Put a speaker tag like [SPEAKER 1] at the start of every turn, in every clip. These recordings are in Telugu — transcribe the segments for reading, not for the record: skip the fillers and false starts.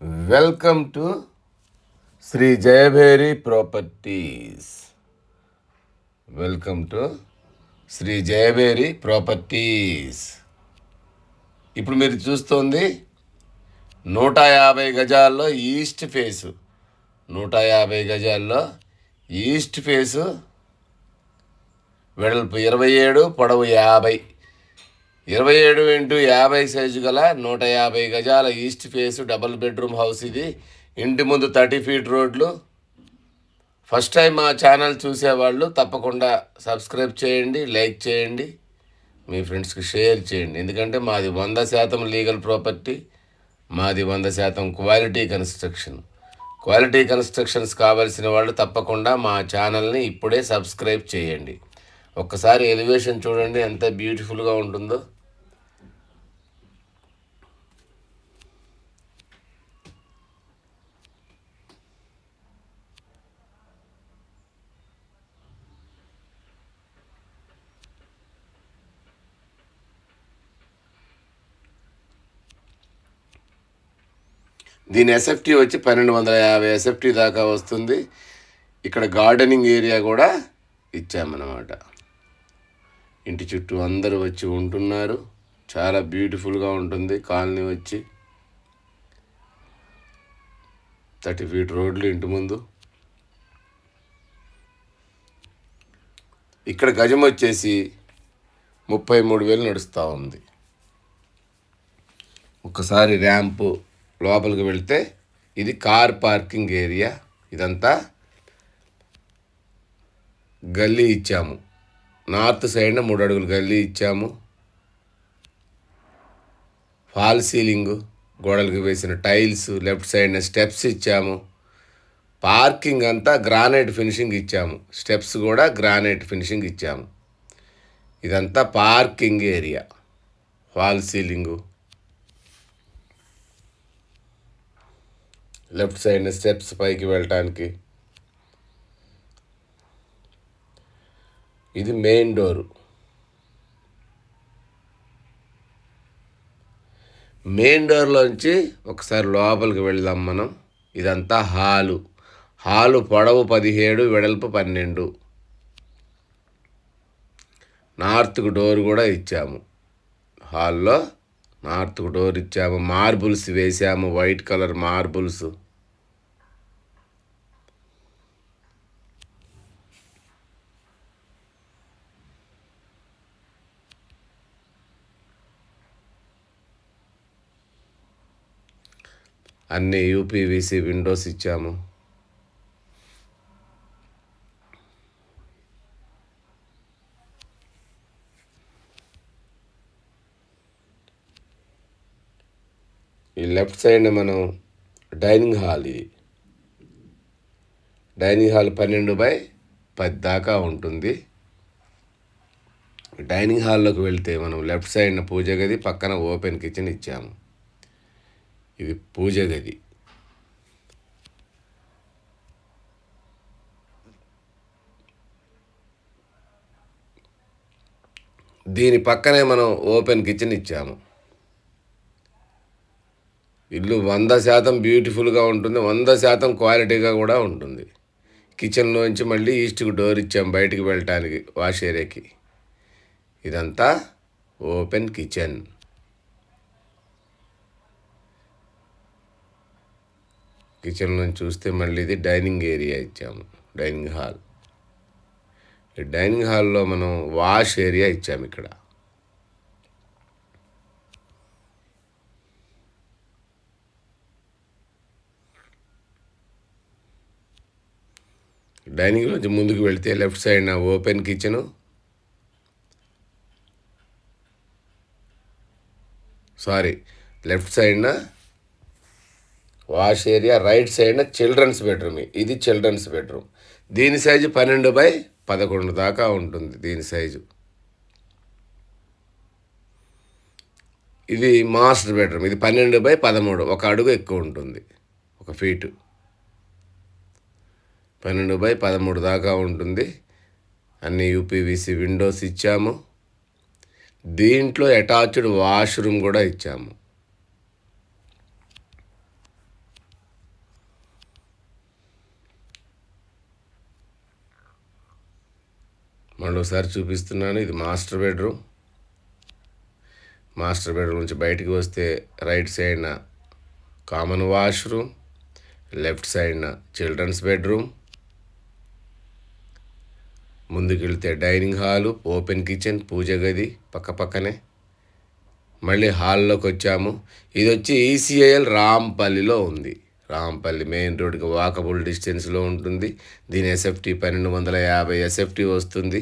[SPEAKER 1] Welcome to Shri Jayabheri properties. Welcome to Shri Jayabheri properties. ఇప్పుడు మీరు చూస్తుంది 150 గజాల్లో ఈస్ట్ ఫేసు. 150 గజాల్లో ఈస్ట్ ఫేసు, వెడల్పు 27, పొడవు 50. 27x50 సైజు గల 150 గజాల east face double bedroom house ఇది. ఇంటి ముందు 30 ఫీట్ రోడ్లు. ఫస్ట్ టైం మా ఛానల్ చూసేవాళ్ళు తప్పకుండా సబ్స్క్రైబ్ చేయండి, లైక్ చేయండి, మీ ఫ్రెండ్స్కి షేర్ చేయండి. ఎందుకంటే మాది 100% లీగల్ ప్రాపర్టీ, మాది 100% క్వాలిటీ కన్స్ట్రక్షన్. క్వాలిటీ కన్స్ట్రక్షన్స్ కావాల్సిన వాళ్ళు తప్పకుండా మా ఛానల్ని ఇప్పుడే సబ్స్క్రైబ్ చేయండి. ఒక్కసారి ఎలివేషన్ చూడండి ఎంత బ్యూటిఫుల్గా ఉంటుందో. దీని ఎస్ఎఫ్టీ వచ్చి 1250 ఎస్ఎఫ్టీ దాకా వస్తుంది. ఇక్కడ గార్డెనింగ్ ఏరియా కూడా ఇచ్చామన్నమాట. ఇంటి చుట్టూ అందరూ వచ్చి ఉంటున్నారు. చాలా బ్యూటిఫుల్గా ఉంటుంది కాలనీ. వచ్చి 30 ఫీట్ రోడ్లు ఇంటి ముందు. ఇక్కడ గజం వచ్చేసి 33,000 నడుస్తూ ఉంది. ఒక్కసారి ర్యాంపు లోపలికి వెళ్తే ఇది కార్ పార్కింగ్ ఏరియా. ఇదంతా గల్లీ ఇచ్చాము. నార్త్ సైడ్న 3 అడుగులు గల్లీ ఇచ్చాము. ఫాల్ సీలింగు, గోడలకు వేసిన టైల్స్, లెఫ్ట్ సైడ్న స్టెప్స్ ఇచ్చాము. పార్కింగ్ అంతా గ్రానైట్ ఫినిషింగ్ ఇచ్చాము. స్టెప్స్ కూడా గ్రానైట్ ఫినిషింగ్ ఇచ్చాము. ఇదంతా parking area. Fall ceiling, left సైడ్న స్టెప్స్ పైకి వెళ్ళటానికి. ఇది మెయిన్ డోరు. మెయిన్ డోర్లోంచి ఒకసారి లోపలికి వెళ్దాం మనం. ఇదంతా హాలు పొడవు 17, వెడల్పు 12. నార్త్కు డోర్ కూడా ఇచ్చాము. హాల్లో నార్త్కు డోర్ ఇచ్చాము. మార్బుల్స్ వేసాము, వైట్ కలర్ మార్బుల్స్. అన్ని యూపీవీసీ విండోస్ ఇచ్చాము. ఈ లెఫ్ట్ సైడ్ మనం డైనింగ్ హాల్. ఇది డైనింగ్ హాల్ 12x10 దాకా ఉంటుంది. డైనింగ్ హాల్లోకి వెళ్తే మనం లెఫ్ట్ సైడ్న పూజ గది, పక్కన ఓపెన్ కిచెన్ ఇచ్చాము. ఇది పూజ గది. దీని పక్కనే మనం ఓపెన్ కిచెన్ ఇచ్చాము. ఇల్లు 100% బ్యూటిఫుల్గా ఉంటుంది, 100% క్వాలిటీగా కూడా ఉంటుంది. కిచెన్లోంచి మళ్ళీ ఈస్ట్కి డోర్ ఇచ్చాము బయటికి వెళ్ళటానికి, వాష్ ఏరియాకి. ఇదంతా ఓపెన్ కిచెన్. కిచెన్ నుంచి చూస్తే మళ్ళీ ఇది డైనింగ్ ఏరియా ఇచ్చాము, డైనింగ్ హాల్. ఈ డైనింగ్ హాల్లో మనం వాష్ ఏరియా ఇచ్చాము. ఇక్కడ డైనింగ్ నుంచి ముందుకు వెళ్తే లెఫ్ట్ సైడ్న ఓపెన్ కిచెను, లెఫ్ట్ సైడ్న వాష్ ఏరియా, రైట్ సైడ్న చిల్డ్రన్స్ బెడ్రూమ్. ఇది చిల్డ్రన్స్ బెడ్రూమ్. దీని సైజు 12x11 దాకా ఉంటుంది. దీని సైజు. ఇది మాస్టర్ బెడ్రూమ్. ఇది 12x13, 1 అడుగు ఎక్కువ ఉంటుంది, 1 ఫీటు. 12x13 దాకా ఉంటుంది. అన్ని యూపీవీసీ విండోస్ ఇచ్చాము. దీంట్లో అటాచ్డ్ వాష్రూమ్ కూడా ఇచ్చాము. మళ్ళీ ఒకసారి చూపిస్తున్నాను. ఇది మాస్టర్ బెడ్రూమ్. మాస్టర్ బెడ్రూమ్ నుంచి బయటికి వస్తే రైట్ సైడ్న కామన్ వాష్రూమ్, లెఫ్ట్ సైడ్న చిల్డ్రన్స్ బెడ్రూమ్, ముందుకు వెళ్తే డైనింగ్ హాలు, ఓపెన్ కిచెన్, పూజ గది పక్కనే. మళ్ళీ హాల్లోకి వచ్చాము. ఇది వచ్చి ఈసీఐఎల్ రాంపల్లిలో ఉంది. రాంపల్లి మెయిన్ రోడ్కి వాకబుల్ డిస్టెన్స్లో ఉంటుంది. దీని ఎస్ఎఫ్టీ 1250 ఎస్ఎఫ్టీ వస్తుంది.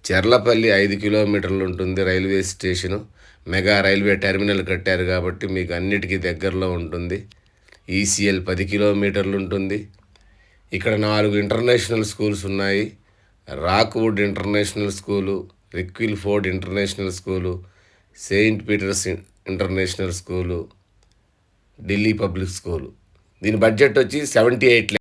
[SPEAKER 1] చెర్లపల్లి 5 కిలోమీటర్లు ఉంటుంది railway station. Mega railway terminal కట్టారు కాబట్టి మీకు అన్నిటికీ దగ్గరలో ఉంటుంది. ఈసీఎల్ 10 కిలోమీటర్లు ఉంటుంది. ఇక్కడ 4 ఇంటర్నేషనల్ స్కూల్స్ ఉన్నాయి. రాక్వుడ్ ఇంటర్నేషనల్ స్కూలు, రిక్విల్ ఫోర్డ్ international school, saint Peter's international school, Delhi public school. దీని బడ్జెట్ వచ్చి 78